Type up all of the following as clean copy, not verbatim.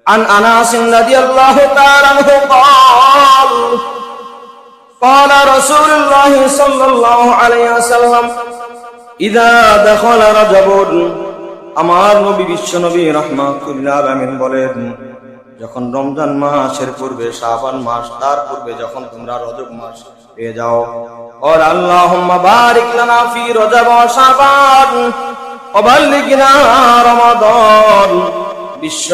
عن أنس رضي الله تعالى عنه قال قال رسول الله صلى الله عليه وسلم إذا دخل رجب আমার নবী বিশ্ব নবী রাহমাতুল্লাহ আলামিন বলেন, যখন রমজান মাসের পূর্বে শাবান মাস, তার পূর্বে যখন তোমরা রজব মাস পেয়ে যাও, আর আল্লাহুম্মা বারিক লানা ফি রজব ওয়া শাবান ওয়া বাল্লিগনা রমাদান। বিশ্ব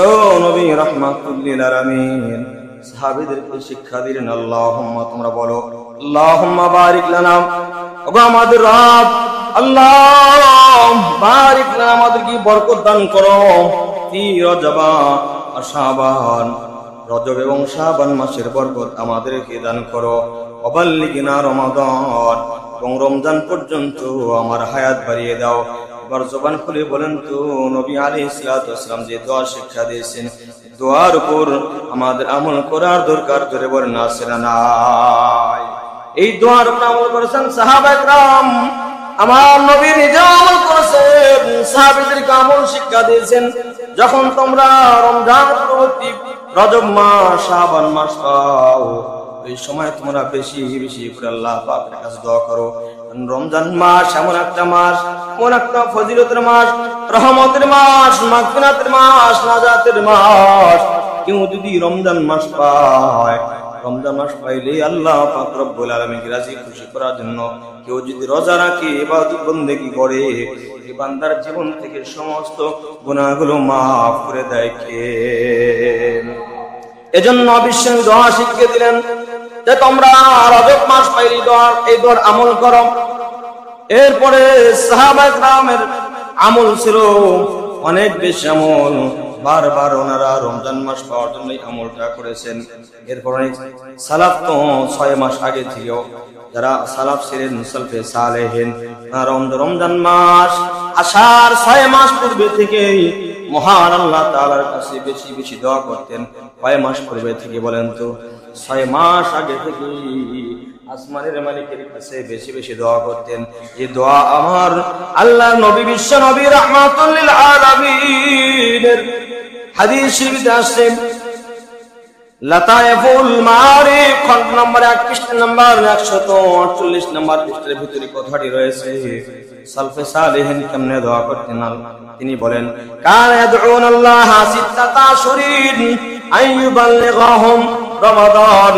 নবী রাহমাতুল্লিল আলামিন সাহাবীদেরকে শিক্ষা দিলেন, আল্লাহুম্মা, তোমরা বলো, আল্লাহুম্মা বারিক লানা, ওগো আমাদের রব আল্লাহ, বারিক লানা, আমাদেরকে বরকত দান করো, ফি রজব ওয়া শাবান, রজব এবং শাবান মাসের বরকত আমাদেরকে দান করো, ওয়া বাল্লিগনা রমাদান, এবং রমজান পর্যন্ত আমার হায়াত বাড়িয়ে দাও। এবার জবান খুলে বলেন তো, নবী আলাইহিস সালাতু ওয়াস সালাম যে দোয়া শিক্ষা দিয়েছেন, দোয়ার উপর আমাদের আমল করার দরকার, জোরে বলেন আছে না নাই? এই দোয়ার উপর আমল করেছেন সাহাবায়ে কেরাম, আমার নবী নিজে আমল করেছেন, সাহাবীদেরকে আমল শিক্ষা দিয়েছেন। যখন তোমরা রমজান পরবর্তী রজব মাস শাবান মাস পাও, এই সময় তোমরা বেশি বেশি করে আল্লাহ পাকের কাছে দোয়া করো। রমজান মাস এমন একটা মাস, এমন একটা ফজিলতের মাস, রহমতের মাস, মাগফিরাতের মাস, নাজাতের মাস। কেউ যদি রমজান মাস পায়, রমজান মাস পাইলে আল্লাহ পাক রব্বুল আলামিনকে রাজি খুশি করার জন্য কেউ যদি রোজা রাখে, ইবাদত বন্দেগী করে, এই বান্দার জীবন থেকে সমস্ত গুনাহগুলো মাফ করে দেয় কে? এজন্য বিশ্ব দোয়া শিখিয়ে দিলেন যে তোমরা রজব মাস পাইলে এই দোয়ার আমল করো। এরপরে সাহাবায়ে কেরামের আমল ছিল অনেক বেশি আমল, বারবার ওনারা রমজান মাস পাওয়ার জন্য আমলটা করেছেন। এরপরে সালাফ তো 6 মাস আগে ছিল, যারা সালাফ ছিলেন সালফে সালেহিন, রমজান মাস আসার 6 মাস পূর্বে থেকেই মহান আল্লাহ তাআলার কাছে বেশি বেশি দোয়া করতেন। কয় মাস পূর্বে থেকে বলেন তো? 6 মাস আগে থেকে আসমানের মালিকের কাছে বেশি বেশি দোয়া করতেন। এই দোয়া আমার আল্লাহর নবী বিশ্ব নবী রাহমাতুল লিল আলামিনের হাদিস শরীফে আছে, লাতায়েফুল মারিফ খন্ড নম্বর 1 পৃষ্ঠা নম্বর 148 নম্বর পৃষ্ঠার ভিতরে কথাটি রয়েছে। সালফে সালেহিন কেমনে দোয়া করতেন তিনি বলেন, কানা ইয়াদউনাল্লাহ সিত্তাতা আশহুরিন আইয়ুবাল্লিগাহুম রমাদান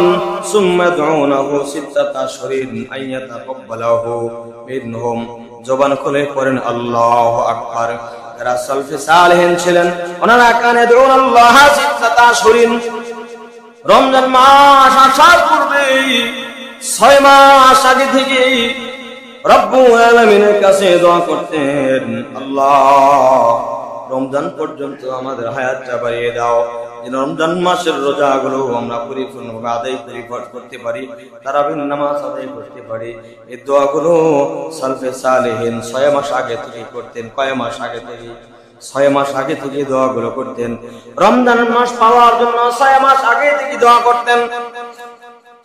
সুম্মা ইয়াদউনাহু সিত্তাতা আশহুরিন আইয়াতাকাব্বালাহু মিনহুম। জবান খুলে পড়েন আল্লাহু আকবার। যারা সালফে সালেহিন ছিলেন ওনারা কানা ইয়াদউনাল্লাহ সিত্তাতা আশহুরিন, রমজান মাস আসার পূর্বে 6 মাস আগে থেকে রব্বুল আলামিনের কাছে দোয়া করতেন, আল্লাহ রমজান পর্যন্ত আমাদের হায়াতটা বাড়িয়ে দাও, যেন রমজান মাসের রোজাগুলো আমরা পরিপূর্ণভাবে আদায় করতে পারি, তারাবির নামাজ আদায় করতে পারি। এই দোয়াগুলো সালফে সালেহিন 6 মাস আগে থেকে করতেন। কয় মাস আগে থেকে? 6 মাস আগে থেকে দোয়াগুলো করতেন। রমজান মাস পাওয়ার জন্য 6 মাস আগে থেকে দোয়া করতেন।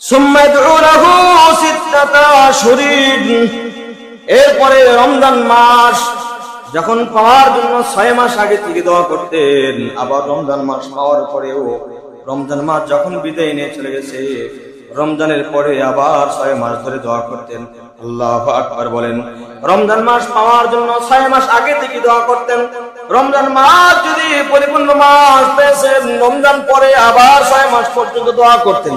সুম্মা ইয়াদউনাহু সিত্তাতা আশহুরিন, এরপরে রমজান মাস যখন পাওয়ার জন্য 6 মাস আগে থেকে দোয়া করতেন। আবার রমজান মাস পাওয়ার পরেও, রমজান মাস যখন বিদায় নিয়ে চলে গেছে, রমজানের পরে আবার 6 মাস ধরে দোয়া করতেন। আল্লাহু আকবার বলেন। রমজান মাস পাওয়ার জন্য 6 মাস আগে থেকে দোয়া করতেন। রমজান মাস যদি পরিপূর্ণ মাস পেয়েছেন, রমজান পরে আবার 6 মাস পর্যন্ত দোয়া করতেন।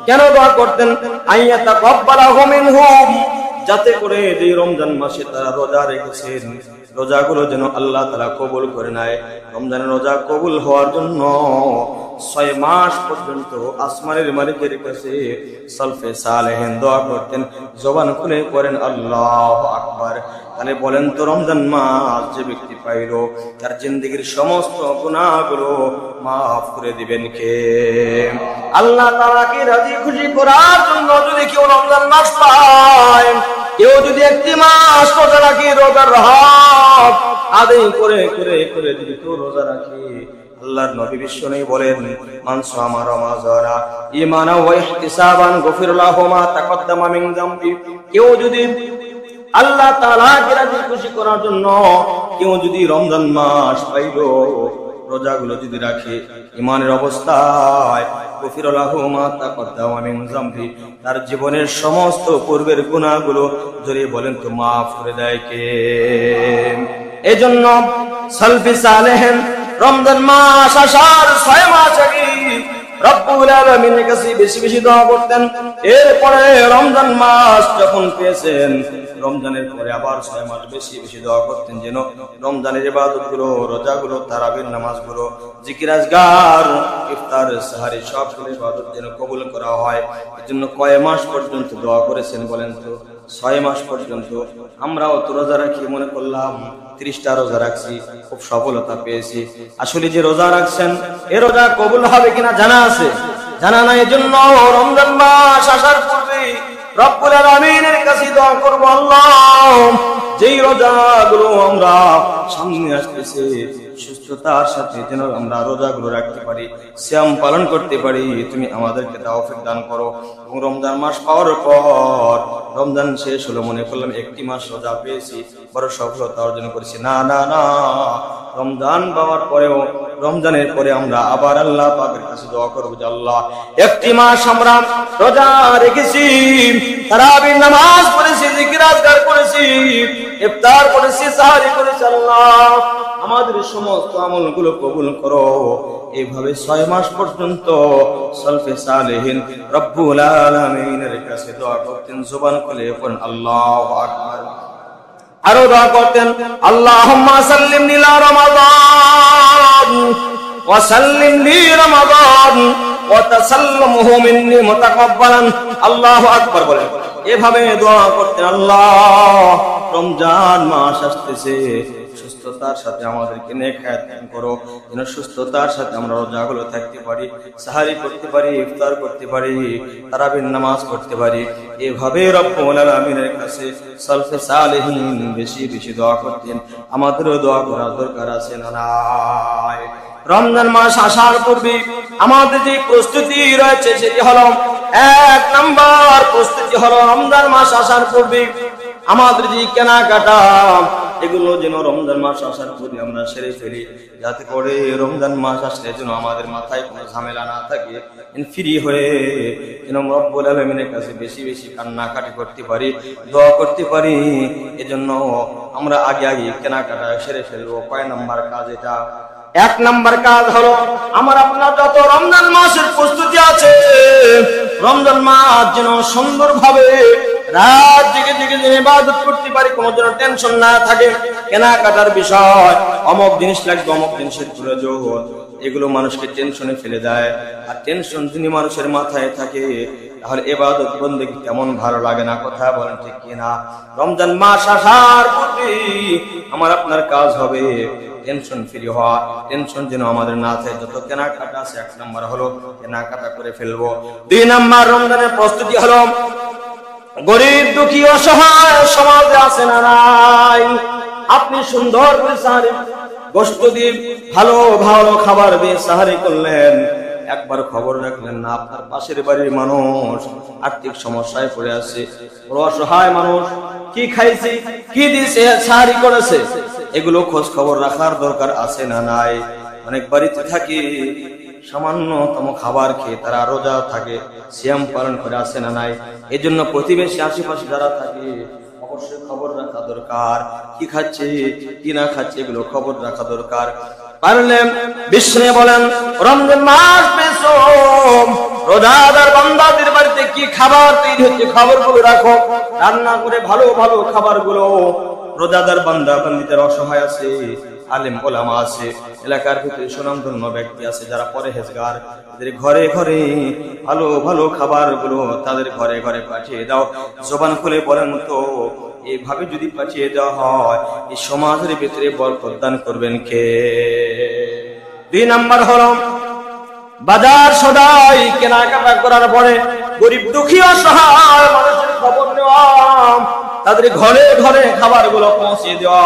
কেন দোয়া করতেন? আইয়াতাকাব্বালাহু মিনহুম, যাতে করে যে রমজান মাসে তারা রোজা রেখেছেন, রোজাগুলো যেন আল্লাহ তাআলা কবুল করে নেয়। রমজানের রোজা কবুল হওয়ার জন্য 6 মাস পর্যন্ত আসমানের মালিকের কাছে সালফে সালেহিন দোয়া করতেন। জবান খুলে পড়েন আল্লাহু আকবার। তাহলে বলেন তো, রমজান মাস যে ব্যক্তি পাইল, তার জিন্দেগীর সমস্ত গুনাহগুলো মাফ করে দিবেন কে? আল্লাহ তাআলাকে রাজি খুশি করার জন্য যদি কেউ রমজান মাস পায়, কেউ যদি একটি মাস রোজা রাখে, রোজার হক আদায় করে করে করে যদি কেউ রোজা রাখে, আল্লাহর নবী বিশ্বনবী বলেন, মান সামা রমাযানা ঈমানান ওয়া ইহতিসাবান গফির লাহু মা তাকদ্দামা মিন যামবি। কেউ যদি আল্লাহ তাআলাকে রাজি খুশি করার জন্য কেউ যদি রমজান মাস পাইল, রোজাগুলো যদি রাখে ইমানের অবস্থায় গফির লাহু মা তাকদ্দামা মিন যামবি, তার জীবনের সমস্ত পূর্বের গুনাহগুলো জড়িয়ে বলেন তো মাফ করে দেয় কে? এজন্য সালফি সালেহিন রমজান মাস আসার 6 মাস আগে রব্বুল আলামিনের কাছে বেশি বেশি দোয়া করতেন। এরপরে রমজান মাস যখন পেয়েছেন, রমজানের পরে আবার 6 মাস বেশি বেশি দোয়া করতেন যেন রমজানের ইবাদতগুলো, রোজাগুলো, তারাবির নামাজগুলো, জিকির আজকার, ইফতার, সাহারি সবগুলো ইবাদত যেন কবুল করা হয়। এজন্য কয় মাস পর্যন্ত দোয়া করেছেন বলেন তো? 6 মাস পর্যন্ত। আমরাও তো রোজা রাখি, মনে করলাম 30টা রোজা রাখছি, খুব সফলতা পেয়েছি। আসলে যে রোজা রাখছেন এ রোজা কবুল হবে কিনা জানা আছে? জানা নাই। এজন্য রমজান মাস আসার পূর্বে রব্বুল আলামিনের কাছে দোয়া করব, আল্লাহ যেই রোজাগুলো আমরা সামনে আসতেছে সুস্থতার সাথে যেন আমরা রোজাগুলো রাখতে পারি, সিয়াম পালন করতে পারি, তুমি আমাদেরকে তৌফিক দান করো। এবং রমজান মাস পাওয়ার পর রমজান শেষ হলো, মনে করলাম 1টি মাস রোজা পেয়েছি, বড় সফলতা অর্জন করেছি। না না না, রমজান পাওয়ার পরেও রমজানের পরে আমরা আবার আল্লাহ পাকের কাছে দোয়া করব যে আল্লাহ 1টি মাস আমরা রোজা রেখেছি, তারাবির নামাজ পড়েছি, জিকির আজকার করেছি, ইফতার করেছি, সাহারি করেছি, আল্লাহ আমাদের সমস্ত আমলগুলো কবুল করো। এইভাবে 6 মাস পর্যন্ত সালফে সালেহিন রব্বুল আলামিনের কাছে দোয়া করতেন। জবান খুলে পড়েন আল্লাহু আকবার। আরো দোয়া করতেন, আল্লাহুম্মা সাল্লিমনি ইলা রমাদান ওয়া সাল্লিমনি রমাদান ওয়া তাসাল্লামহু মিন্নি মুতাকাব্বালান। আল্লাহু আকবার বলেন। এভাবে দোয়া করতেন, আল্লাহ রমজান মাস আসতেছে, সুস্থতার সাথে আমাদেরকে নেক হায়াত দান করো, যেন সুস্থতার সাথে আমরা রোজাগুলো থাকতে পারি, সাহারি করতে পারি, ইফতার করতে পারি, তারাবির নামাজ পড়তে পারি। এভাবে রব্বুল আলামিনের কাছে সালফে সালেহিন বেশি বেশি দোয়া করতেন। আমাদেরও দোয়া করার দরকার আছে না নাই? রমজান মাস আসার পূর্বে আমাদের যে প্রস্তুতি রয়েছে সেটি হলো, 1 নাম্বার প্রস্তুতি হলো রমজান মাস আসার পূর্বে আমাদের যে কেনাকাটা, এগুলো যেন রমজান মাস আসার পূর্বে আমরা সেরে ফেলি, যাতে করে রমজান মাস আসলে যেন আমাদের মাথায় কোনো ঝামেলা না থাকে, ফ্রি হয়ে যেন রব্বুল আলামিনের কাছে বেশি বেশি কান্নাকাটি করতে পারি, দোয়া করতে পারি। এজন্য আমরা আগে আগে কেনাকাটা সেরে ফেলবো। কয় নাম্বার কাজ এটা? 1 নাম্বার কাজ হলো আমার আপনার যত রমজান মাসের প্রস্তুতি আছে, রমজান মাস যেন সুন্দরভাবে রাত জেগে জেগে যেন ইবাদত করতে পারি, কোনো যেন টেনশন না থাকে। কেনাকাটার বিষয়, অমুক জিনিস লাগবে, অমুক জিনিসের প্রয়োজন, এগুলো মানুষকে টেনশনে ফেলে দেয়। আর টেনশন যদি মানুষের মাথায় থাকে তাহলে ইবাদত বন্দেগী কেমন ভালো লাগে না, কথা বলেন ঠিক কিনা? রমজান মাস আসার পূর্বে আমার আপনার কাজ হবে টেনশন ফ্রি হওয়া, টেনশন যেন আমাদের না থাকে। যত কেনাকাটা আছে 1 নাম্বার হলো কেনাকাটা করে ফেলবো। 2 নাম্বার রমজানের প্রস্তুতি হলো গরিব দুঃখী অসহায় সমাজে আছে না নাই, আপনি সুন্দর করে সাহারি গোশত দিয়ে ভালো ভালো খাবার দিয়ে সাহারি করলেন, একবার খবর রাখলেন না আপনার পাশের বাড়ির মানুষ আর্থিক সমস্যায় পড়ে আছে, বড় অসহায় মানুষ, কি খাইছে, কি দিয়েছে, সাহারি করেছে, এগুলো খোঁজ খবর রাখার দরকার আছে না নাই? অনেক বাড়িতে থাকি সামান্যতম খাবার খেয়ে তারা রোজা থাকে, সিয়াম পালন করে, আছে না নাই? এই জন্য প্রতিবেশী আশেপাশে যারা থাকে অবশ্যই খবর রাখা দরকার, কি খাচ্ছে কি না খাচ্ছে এগুলো খবর রাখা দরকার। পারলে বিষ্ণু বলেন রমজান মাস পেছো, রোজাদার বান্দাদের বাড়িতে কি খাবার তৈরি হচ্ছে খবরগুলো রাখো, রান্না করে ভালো ভালো খাবারগুলো। রোজাদার বান্দা বান্দিদের অসহায় আছে, আলেম ওলামা আছে, এলাকার ভিতরে সুনামধন্য ব্যক্তি আছে যারা পরহেজগার, তাদের ঘরে ঘরে ভালো ভালো খাবারগুলো তাদের ঘরে ঘরে পাঠিয়ে দাও। জবান খুলে বলেন তো, এইভাবে যদি পাঠিয়ে দেওয়া হয় এই সমাজের ভিতরে বরকত দান করবেন কে? 2 নাম্বার হলো বাজার সদাই কেনাকাটা করার পরে গরিব দুঃখী অসহায় মানুষের খবর নেওয়া, তাদের ঘরে ঘরে খাবারগুলো পৌঁছে দেওয়া,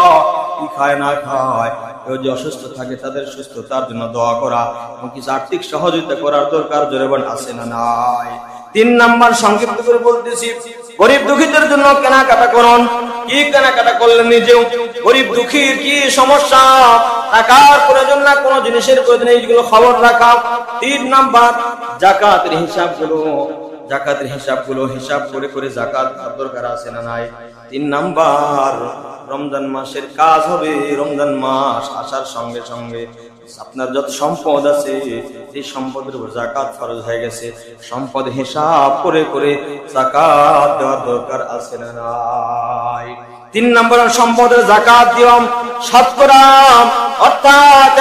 কি খায় না খায়, কেউ যে অসুস্থ থাকে তাদের সুস্থতার জন্য দোয়া করা এবং কিছু আর্থিক সহযোগিতা করার দরকার জোরেবান আছে না নাই? 3 নাম্বার সংক্ষিপ্ত করে বলতেছি, গরিব দুঃখীদের জন্য কেনাকাটা করুন। কি কেনাকাটা করলেন নিজেও? গরিব দুঃখীর কি সমস্যা টাকার প্রয়োজন না, কোনো জিনিসের প্রয়োজন, এইগুলো খবর রাখা। 3 নাম্বার যাকাতের হিসাবগুলো হিসাব করে করে যাকাত দরকার আছে না নাই। 3 নাম্বার রমজান মাসের কাজ হবে, রমজান মাস আসার সঙ্গে সঙ্গে আপনার যত সম্পদ আছে এই সম্পদের উপর যাকাত ফরজ হয়ে গেছে। সম্পদ হিসাব করে করে যাকাত দেওয়ার দরকার আছে না নাই। 3 নম্বর সম্পদের যাকাত দিওয়াম শতকরা, অর্থাৎ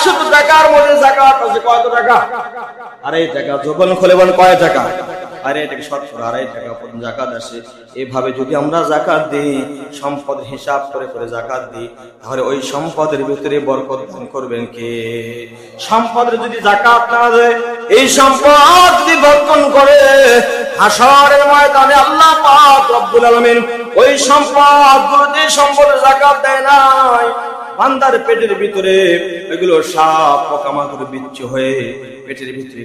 100 টাকার মধ্যে যাকাত আছে কত টাকা? 2.5 টাকা। জোবন খুলে বলেন কয় টাকা? 2.5 টাকা। শতকরা 2.5 টাকা পর্যন্ত যাকাত আসে। এভাবে যদি আমরা যাকাত দিই, সম্পদ হিসাব করে করে যাকাত দিই, তাহলে ওই সম্পদের ভিতরে বরকত দান করবেন কে? সম্পদের যদি যাকাত না দেয়, এই সম্পদ যদি বর্তন করে, হাশরের ময়দানে আল্লাহ পাক রব্বুল আলামিন ওই সম্পদগুলো, যে সম্পদের যাকাত দেয় নাই, বান্দার পেটের ভিতরে এগুলো সাপ পোকামাকড় বিচ্ছু হয়ে পেটের ভিতরে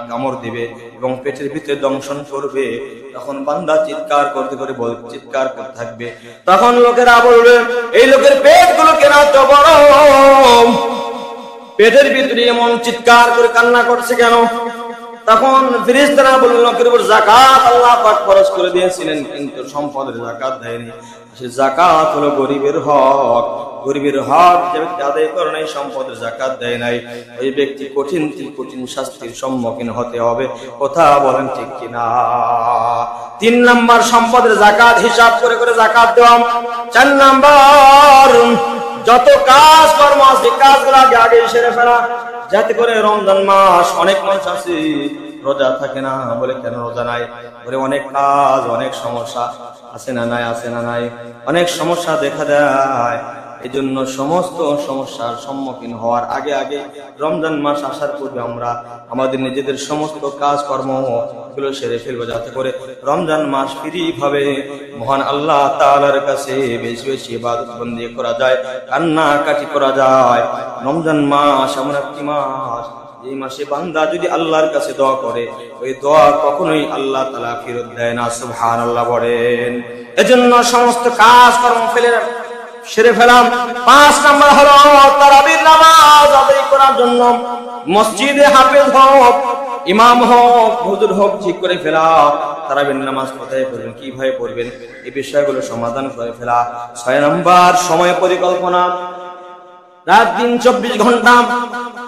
কামড় দিবে এবং পেটের ভিতরে দংশন করবে। তখন বান্দা চিৎকার করতে থাকবে। তখন লোকেরা বলবে, এই লোকের পেটগুলো কেন এত বড়, পেটের ভিতরে এমন চিৎকার করে কান্না করছে কেন? তখন ফেরেশতারা বললেন, লোকের উপর যাকাত আল্লাহ পাক ফরজ করে দিয়েছিলেন, কিন্তু সম্পদের যাকাত দেয়নি। সে যাকাত হলো গরিবের হক। গরিবের হক যে ব্যক্তি আদায় করে নাই, সম্পদের যাকাত দেয় নাই, ওই ব্যক্তি কঠিন শাস্তির সম্মুখীন হতে হবে। কথা বলেন ঠিক কিনা? 3 নাম্বার সম্পদের যাকাত হিসাব করে করে যাকাত দেওয়া। 4 নাম্বার যত কাজ কর্ম আছে কাজগুলো আগে সেরে ফেলা, যাতে করে রমজান মাস, অনেক মানুষ আছে রোজা থাকে না, বলে কেন রোজা নাই? বলে অনেক কাজ, অনেক সমস্যা আছে না নাই, আছে না নাই, অনেক সমস্যা দেখা দেয়। এই জন্য সমস্ত সমস্যার সম্মুখীন হওয়ার আগে আগে রমজান মাস আসার পূর্বে আমরা আমাদের নিজেদের সমস্ত কাজ কর্ম গুলো সেরে ফেলবো, যাতে করে রমজান মাস ফ্রি ভাবে মহান আল্লাহ তাআলার কাছে বেশি বেশি ইবাদত বন্দেগি করা যায়, কান্নাকাটি করা যায়। রমজান মাস এমন একটি মাস, এই মাসে বান্দা যদি আল্লাহর কাছে দোয়া করে, ওই দোয়া কখনোই আল্লাহ তাআলা ফেরত দেয় না। সুবহানাল্লাহ বলেন। এজন্য সমস্ত কাজ কর্ম সেরে ফেলাম। 5 নাম্বার হলো তারাবির নামাজ আদায় করার জন্য মসজিদে হাফেজ হোক, ইমাম হোক, হুজুর হোক, ঠিক করে ফেলা। তারাবির নামাজ কোথায় পড়বেন, কিভাবে পড়বেন, এই বিষয়গুলো সমাধান করে ফেলা। 6 নাম্বার সময় পরিকল্পনা। রাত দিন 24 ঘন্টা,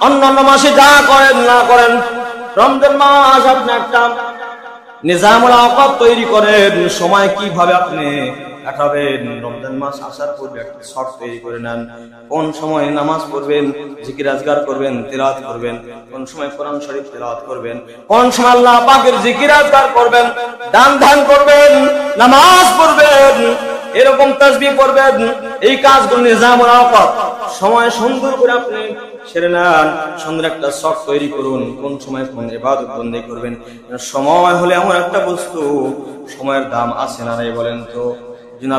অন্যান্য মাসে যা করেন না করেন, রমজান মাস আপনি একটা নিজামুল আওকাত তৈরি করেন, সময় কিভাবে আপনি কাটাবেন। রমজান মাস আসার পূর্বে একটা শর্ট তৈরি করে নেন, কোন সময় নামাজ পড়বেন, জিকির আজকার করবেন, তিলাওয়াত করবেন, কোন সময় কোরআন শরীফ তিলাওয়াত করবেন, কোন সময় আল্লাহ পাকের জিকির আজকার করবেন, দান ধ্যান করবেন, নামাজ পড়বেন, এরকম তাসবিহ পড়বেন। এই কাজগুলো নিজামুল আওকাত সময় সুন্দর করে আপনি সেরে নেন। সুন্দর একটা শখ তৈরি করুন, কোন সময় কোন ইবাদত বন্দেগি করবেন। সময় হলে এমন একটা বস্তু, সময়ের দাম আছে না নাই বলেন তো?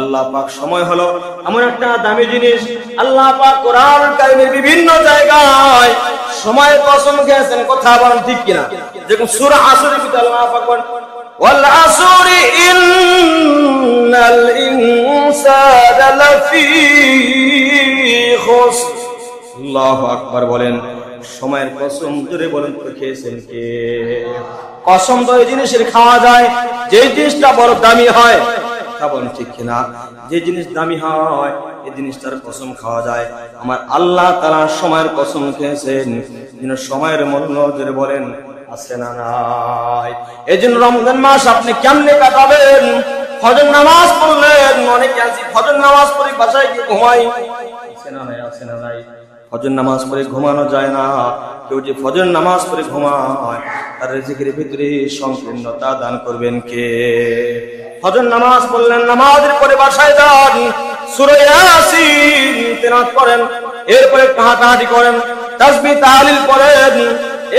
আল্লাহ পাক সময় হলো এমন একটা দামি জিনিস। আল্লাহ পাক কোরআন কারীমের বিভিন্ন জায়গায় সময়ের কসম খেয়েছেন। কথা বলেন ঠিক কিনা? যেমন সূরা আসরের ভিতরে আল্লাহ পাক বলেন, ওয়াল আসরি ইন্নাল ইনসানা লাফি খুসর। আল্লাহু আকবার বলেন। সময়ের কসম জোরে বলেন তো খেয়েছেন কে? কসম তো এই জিনিসের খাওয়া যায় যে জিনিসটা বড় দামি হয়। বলেন ঠিক কিনা? যে জিনিস দামি হয় এই জিনিসটার কসম খাওয়া যায়। আমার আল্লাহ তাআলা সময়ের কসম খেয়েছেন, সময়ের মূল্য জোরে বলেন আছে না নাই? এই জন্য রমজান মাস আপনি কেমনে কাটাবেন? ফজর নামাজ পড়লেন, অনেকে আছে ফজর নামাজ পড়ে বাসায় গিয়ে ঘুমাই, আছে না নাই, আছে না নাই? ফজর নামাজ পড়ে ঘুমানো যায় না। কেউ যে ফজর নামাজ পড়ে ঘুমায়, তার রিজিকের ভিতরে সংকীর্ণতা দান করবেন কে? ফজর নামাজ পড়লেন, নামাজের পরে বাসায় যান, সূরা ইয়াসিন তেলাওয়াত করেন, এরপরে হাঁটাহাঁটি করেন, তাসবিহ তাহলিল করেন।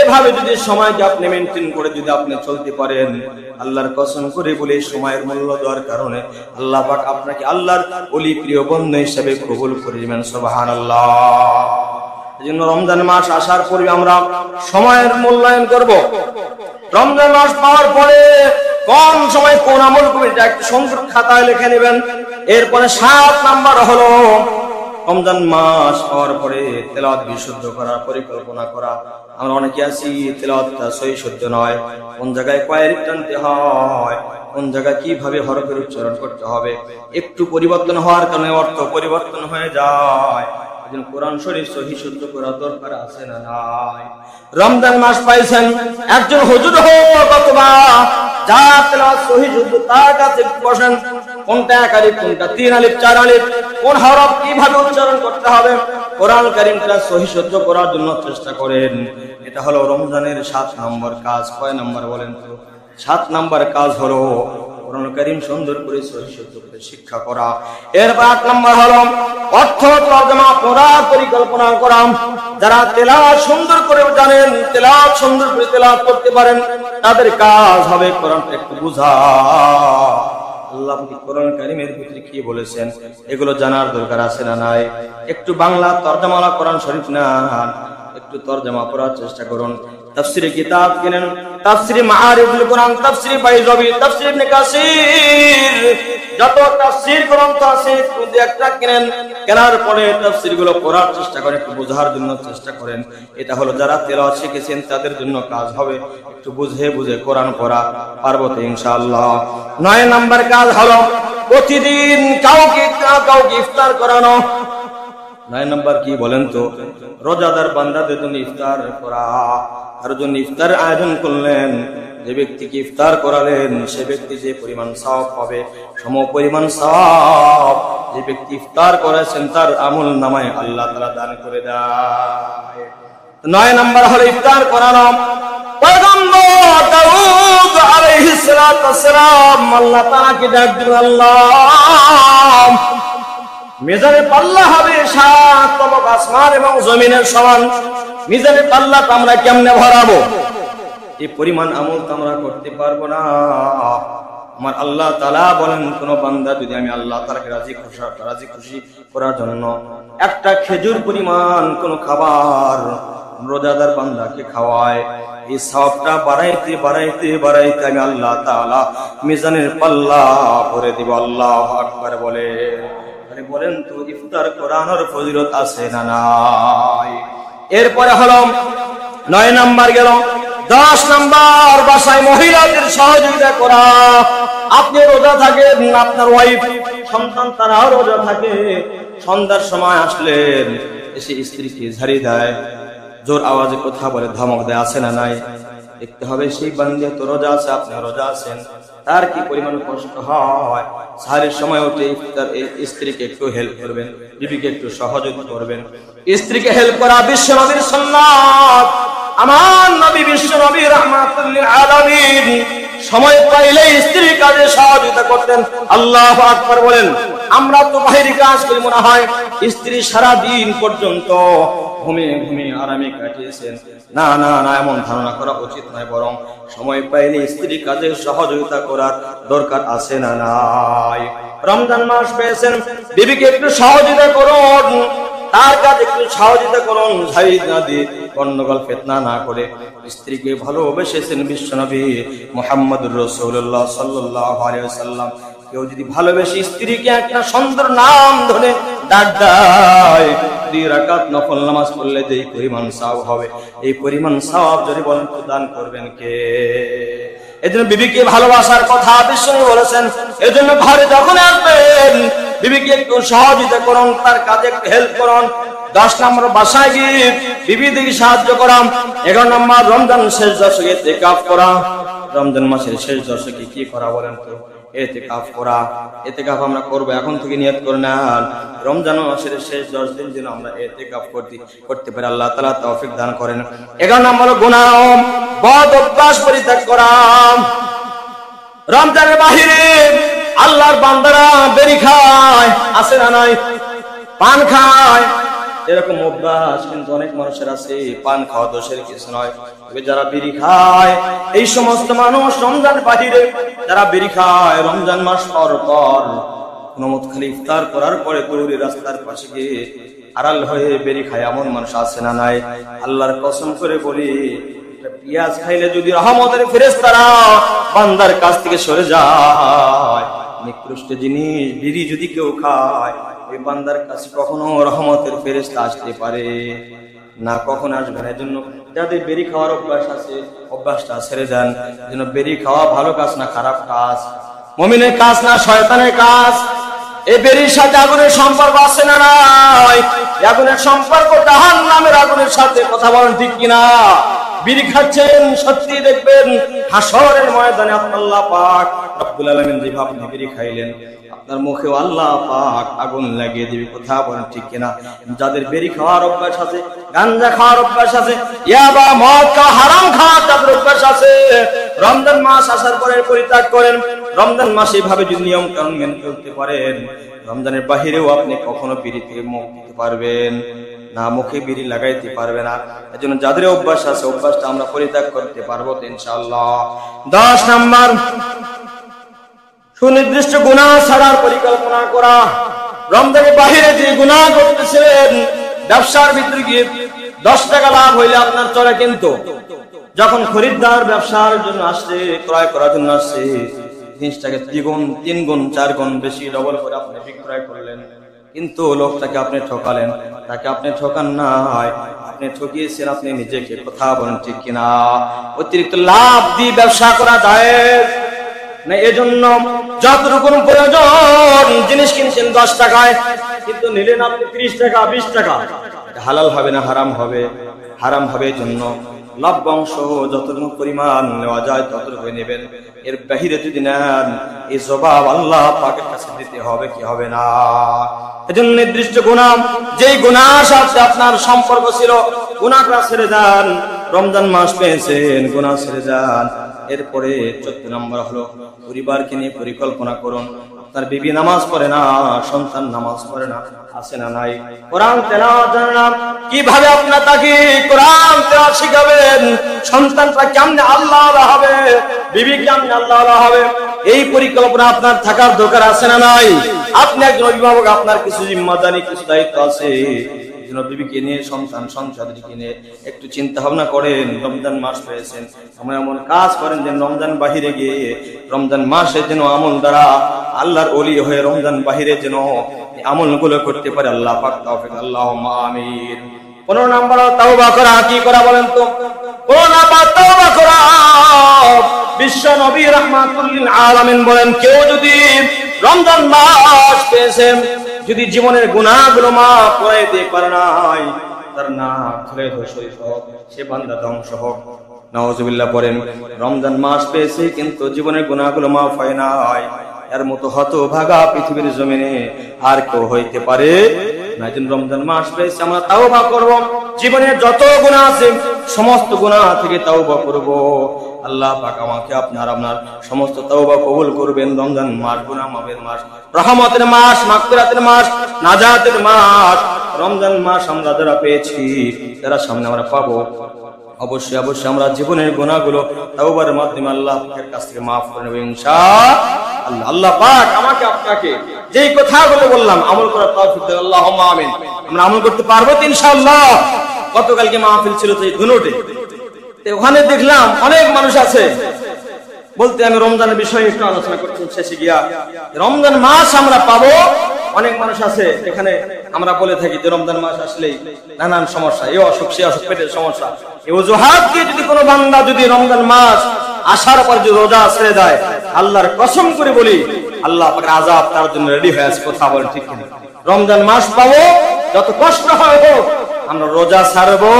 এভাবে যদি সময়কে আপনি মেইনটেইন করে যদি আপনি চলতে পারেন, আল্লাহর কসম করে বলে সময়ের মূল্য দেওয়ার কারণে আল্লাহ পাক আপনাকে আল্লাহর ওলি প্রিয় বন্ধু হিসেবে কবুল করে নেবেন। সুবহানাল্লাহ। এজন্য রমজান মাস আসার পূর্বে আমরা সময়ের মূল্যায়ন করব। রমজান মাস পাওয়ার পরে কোন সময় কোন আমল করবেন, এটা একটা সুন্দর খাতায় লিখে নেবেন। এরপরে 7 নাম্বার হলো রমজান মাস হওয়ার পরে তেলাওয়াত বিশুদ্ধ করার পরিকল্পনা করা। আমরা অনেকে আছি তেলাওয়াতটা সহি শুদ্ধ নয়, কোন জায়গায় কয়ের টানতে হয়, কোন জায়গায় কিভাবে হরফের উচ্চারণ করতে হবে, একটু পরিবর্তন হওয়ার কারণে অর্থ পরিবর্তন হয়ে যায়। কোরআন শরীফ সহি শুদ্ধ করা দরকার আছে না নাই? রমজান মাস পাইছেন, একজন হুজুর হোক অথবা যার তেলাওয়াত সহি শুদ্ধ, তার কাছে বসেন, কোনটা এক আলিফ, কোনটা 3 আলিফ 4 আলিফ, কোন হরফ কিভাবে উচ্চারণ করতে হবে, কোরআন কারীমটা সহি শুদ্ধ করার জন্য চেষ্টা করেন। এটা হলো রমজানের 7 নম্বর কাজ। কয় নম্বর বলেন তো? 7 নম্বর কাজ হলো কোরআন কারীম সুন্দর করে সহি শুদ্ধ করে শিক্ষা করা। এর 8 নম্বর হলো অর্থ তরজমা করার পরিকল্পনা করা। যারা তেলাওয়াত সুন্দর করে জানেন, তেলাওয়াত সুন্দর করে তেলাওয়াত করতে পারেন, তাদের কাজ হবে কোরআনটা একটু বোঝা। আল্লাহ কোরআন কারীমের ভিতরে কি বলেছেন এগুলো জানার দরকার আছে না নাই? একটু বাংলা তরজমাওয়ালা কোরআন শরীফ না, একটু তরজমা করার চেষ্টা করুন। তাফসীরে কিতাব কিনেন, তাফসীরে মাআরিফুল কোরআন, তাফসীরে বাইজাবি, তাফসীরে ইবনে কাসির, যত তাফসীর গ্রন্থ আছে একটু একটা কিনেন। কেনার পরে তাফসীর গুলো পড়ার চেষ্টা করেন, একটু বোঝার জন্য চেষ্টা করেন। এটা হলো যারা তেলাওয়াত শিখেছেন তাদের জন্য কাজ হবে, একটু বুঝে বুঝে কোরআন পড়া পারবো তো ইনশাআল্লাহ। 9 নম্বর কাজ হলো প্রতিদিন কাউকে ইফতার করানো। 9 নম্বর কি বলেন তো? রোজাদার বান্দাদের জন্য ইফতার করা। আর জন্য ইফতার আয়োজন করলেন, যে ব্যক্তিকে ইফতার করালেন সে ব্যক্তি যে পরিমাণ সওয়াব পাবে, সম পরিমাণ সওয়াব যে ব্যক্তি ইফতার করেছেন তার আমল নামায় আল্লাহ তাআলা দান করে দেয়। 9 নম্বর হলো ইফতার করানো। পয়গম্বর দাউদ আলাইহিস সালাতু ওয়াস সালাম আল্লাহ তাআলাকে ডাক দিলেন, আল্লাহ মিজানের পাল্লা হবে 7 তবক আসমান এবং জমিনের সমান। মিজানের পাল্লাটা আমরা কেমনে ভরাবো? এই পরিমাণ আমল তো আমরা করতে পারবো না। আমার আল্লাহ তাআলা বলেন, কোন বান্দা যদি আমি আল্লাহ তাআলাকে রাজি খুশি করার জন্য একটা খেজুর পরিমাণ কোন খাবার রোজাদার বান্দাকে খাওয়ায়, এই সওয়াবটা বাড়াইতে বাড়াইতে বাড়াইতে আমি আল্লাহ তাআলা মিজানের পাল্লা ভরে দিব। আল্লাহু আকবার বলে। বলেন তো ইফতার করানোর ফজিলত আছে না নাই? এরপরে হলো 9 নাম্বার গেল। 10 নাম্বার বাসায় মহিলাদের সহযোগিতা করা। আপনি রোজা থাকেন, আপনার ওয়াইফ সন্তান তারাও রোজা থাকে, সন্ধ্যার সময় আসলেন, এসে স্ত্রীকে ঝাড়ি দেয়, জোর আওয়াজে কথা বলে, ধমক দেয়, আছে না নাই? দেখতে হবে সেই বান্দা তো রোজা আছে, আপনি রোজা আছেন, তার কি পরিমাণ কষ্ট হয়। সাহারির সময় উঠে স্ত্রীকে একটু হেল্প করবেন, বিবিকে একটু সহযোগিতা করবেন। স্ত্রীকে হেল্প করা বিশ্ব নবীর সুন্নাত। আমার নবী বিশ্ব নবী রাহমাতুল লিল আলামিন সময় পাইলে স্ত্রীর কাজে সহযোগিতা করতেন। আল্লাহু আকবার বলেন। আমরা তো বাহিরে কাজ করি, মনে হয় স্ত্রী সারা দিন পর্যন্ত ঘুমিয়ে ঘুমিয়ে আরামে কাটিয়েছেন। না না না, এমন ধারণা করা উচিত নয়, বরং সময় পাইলে স্ত্রী কাজে সহযোগিতা করার দরকার আছে না নাই? রমজান মাস পেয়েছেন, বিবিকে একটু সহযোগিতা করুন, তার কাছে একটু সহযোগিতা করুন, ঝাড়ি না দিয়ে গন্ডগোল ফিতনা না করে। স্ত্রীকে ভালোবেসেছেন বিশ্বনবী মুহাম্মদুর রাসূলুল্লাহ সাল্লাল্লাহু আলাইহি ওয়াসাল্লাম। কেউ যদি ভালোবেসে স্ত্রীকে একটা সুন্দর নাম ধরে ডাক দেয়, 2 রাকাত নফল নামাজ পড়লে যেই পরিমাণ সওয়াব হবে, এই পরিমাণ সওয়াব যদি বলেন তো দান করবেন কে? এজন্য বিবিকে ভালোবাসার কথা বিশ্বনবী বলেছেন। এজন্য ঘরে যখন আসবেন বিবিকে একটু সহযোগিতা করুন, তার কাজে একটু হেল্প করুন। 10 নম্বর বাসায় গিয়ে বিবিদেরকে সাহায্য করা। 11 নম্বর রমজান শেষ দশকে ইতিকাফ করা। রমজান মাসের শেষ দশকে কি করা বলেন তো? ইতিকাফ করা। ইতিকাফ আমরা করব, এখন থেকে নিয়ত করে নেন রমজান মাসের শেষ 10 দিন যেন আমরা ইতিকাফ করতে পারি। আল্লাহ তাআলা তৌফিক দান করেন। 11 নম্বর গুনাহ বদ অভ্যাস পরিত্যাগ করা। রমজানের বাহিরে আল্লাহর বান্দারা বেরি খায়, আছে না নাই? পান খায়, এরকম অভ্যাস কিন্তু অনেক মানুষের আছে। পান খাওয়া দোষের কিছু নয়, তবে যারা বিড়ি খায়, এই সমস্ত মানুষ রমজান বাহিরে যারা বিড়ি খায়, রমজান মাস পর পর নমত খালি ইফতার করার পরে গরুরি রাস্তার পাশে গিয়ে আড়াল হয়ে বেরি খায়, এমন মানুষ আছে না নাই? আল্লাহর কসম করে বলি, পেঁয়াজ খাইলে যদি রহমতের ফেরেশতারা বান্দার কাছ থেকে সরে যায়, নিকৃষ্ট জিনিস বিড়ি যদি কেউ খায়, ওই বান্দার কাছে কখনো রহমতের ফেরেশতা আসতে পারে না, কখন আসবে না। এজন্য যাদের বেরি খাওয়ার অভ্যাস আছে, অভ্যাসটা ছেড়ে দেন। যেন বেরি খাওয়া ভালো কাজ না খারাপ কাজ, মুমিনের কাজ না শয়তানের কাজ। এই বেরির সাথে আগুনের সম্পর্ক আছে না নাই? আগুনের সম্পর্ক জাহান্নামের আগুনের সাথে, কথা বলেন ঠিক কিনা? বিড়ি খাচ্ছেন, সত্যি দেখবেন হাসরের ময়দানে আল্লাহ পাক রব্বুল আলামিন যেভাবে আপনি বিড়ি খাইলেন, আপনার মুখেও আল্লাহ পাক আগুন লাগিয়ে দিবে, কথা বলেন ঠিক কিনা? যাদের বেরি খাওয়ার অভ্যাস আছে, গাঞ্জা খাওয়ার অভ্যাস আছে, ইয়াবা মদ খাওয়া হারাম খাওয়ার যাদের অভ্যাস আছে, রমজান মাস আসার পরে পরিত্যাগ করেন। রমজান মাসে এভাবে যদি নিয়ম কানুন মেনে চলতে পারেন, রমজানের বাহিরেও আপনি কখনো বিড়ি থেকে মুখ দিতে পারবেন না, মুখে বিড়ি লাগাইতে পারবে না। এজন্য যাদের অভ্যাস আছে, অভ্যাসটা আমরা পরিত্যাগ করতে পারবো তো ইনশাআল্লাহ। 10 নাম্বার, সুনির্দিষ্ট গুনাহ ছাড়ার পরিকল্পনা করা। রমজানের বাহিরে যে গুনাহ করতেছিলেন, ব্যবসার ভিতরে গিয়ে 10 টাকা লাভ হইলে আপনার চলে, কিন্তু যখন খরিদ্দার ব্যবসার জন্য আসছে, ক্রয় করার জন্য আসছে, জিনিসটাকে 3 গুণ 4 গুণ বেশি ডবল করে আপনি বিক্রয় করলেন, কিন্তু লোকটাকে আপনি ঠকালেন। তাকে আপনি ঠকান নাই, আপনি ঠকিয়েছেন আপনি নিজেকে, কথা বলেন ঠিক কিনা? অতিরিক্ত লাভ দিয়ে ব্যবসা করা যায় না। এজন্য যতটুকু প্রয়োজন জিনিস কিনছেন 10 টাকায়, কিন্তু নিলেন আপনি 30 টাকা 20 টাকা, হালাল হবে না হারাম হবে? হারাম হবে। এজন্য লভ্যাংশ যতটুকু পরিমাণ নেওয়া যায় ততটুকু নেবেন, এর বাহিরে যদি নেন এই জবাব আল্লাহ পাকের কাছে দিতে হবে কি হবে না? এজন্য নির্দিষ্ট গুনাহ, যেই গুনাহর সাথে আপনার সম্পর্ক ছিল, গুনাহটা ছেড়ে যান। রমজান মাস পেয়েছেন, গুনাহ ছেড়ে যান। এরপরে 14 নম্বর হলো পরিবারকে নিয়ে পরিকল্পনা করুন। আপনার বিবি নামাজ পড়ে না, সন্তান নামাজ পড়ে না, আছে না নাই? কোরআন তেলাওয়াত জানে না, কিভাবে আপনার তাকে কোরআন তেলাওয়াত শিখাবেন? সন্তানটা কেমনে আল্লাহ আল্লাহ হবে, বিবি কেমনে আল্লাহ আল্লাহ হবে? এই পরিকল্পনা আপনার থাকার দরকার আছে না নাই? আপনি একজন অভিভাবক, আপনার কিছু জিম্মাদারি, কিছু দায়িত্ব আছে। বিবিকে নিয়ে, সন্তান সন্তানকে নিয়ে একটু চিন্তা ভাবনা করেন। রমজান মাস পেয়েছেন, আমরা এমন কাজ করেন যে রমজান বাহিরে গিয়ে রমজান মাসে যেন আমল দ্বারা আল্লাহর ওলি হয়ে রমজান বাহিরে যেন আমল গুলো করতে পারে। আল্লাহ পাক তৌফিক, আল্লাহুম্মা আমিন। 15 নম্বর তাওবা করা। কি করা বলেন তো? 15 নম্বর তাওবা করা। বিশ্ব নবী রাহমাতুল লিল আলামিন বলেন, কেউ যদি রমজান মাস পেয়েছেন, যদি জীবনের গুনাহগুলো মাফ করে দিতে পারে নাই, তার নাক ধরে শরীর হোক, সে বান্দা ধ্বংস হোক। নাউজুবিল্লাহ পড়েন। রমজান মাস পেয়েছে কিন্তু জীবনের গুনাহগুলো মাফ হয় নাই, এর মতো হতভাগা পৃথিবীর জমিনে আর কেউ হইতে পারে না। রমজান মাস পেয়েছে, আমরা তাওবা করব। জীবনের যত গুনাহ আছে সমস্ত গুনাহ থেকে তাওবা করব। আল্লাহ পাক আমাকে আপনার সমস্ত তাওবা কবুল করবেন। রমজান মাস গুনাহ মাফের মাস, রহমতের মাস, মাগফিরাতের মাস, নাজাতের মাস। রমজান মাস আমরা যারা পেয়েছি, যারা সামনে আমরা পাবো, অবশ্যই অবশ্যই আমরা জীবনের গুনাহগুলো তাওবার মাধ্যমে আল্লাহ পাকের কাছ থেকে মাফ করে নেব ইনশাআল্লাহ। আল্লাহ পাক আমাকে আপনাকে যেই কথাগুলো বললাম আমল করার তৌফিক দেন, আল্লাহুম্মা আমিন। আমরা আমল করতে পারবো তো ইনশাআল্লাহ। গতকালকে মাহফিল ছিল তো ধুনুটে, ওখানে দেখলাম অনেক মানুষ আছে বলতে, আমি রমজানের বিষয়ে একটু আলোচনা করছি শেষে গিয়া, রমজান মাস আমরা পাবো। অনেক মানুষ আছে এখানে, আমরা বলে থাকি যে রমজান মাস আসলেই নানান সমস্যা, এই অসুখ সে অসুখ, পেটের সমস্যা, এই অজুহাত দিয়ে যদি কোনো বান্দা যদি রমজান মাস আসার পর যদি রোজা ছেড়ে দেয়, আল্লাহর কসম করে বলি আল্লাহ পাকের আযাব তার জন্য রেডি হয়ে আছে। কথা বলেন ঠিক কিনা? রমজান মাস পাবো, যত কষ্ট হয় হোক আমরা রোজা ছাড়বো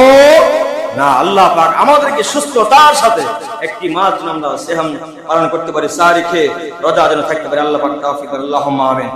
না। আল্লাহ পাক আমাদেরকে সুস্থতার সাথে একটি মাস যেন আমরা সিয়াম পালন করতে পারি, সারিখে রোজা যেন থাকতে পারি। আল্লাহ পাক তৌফিক, আল্লাহুম্মা আমিন।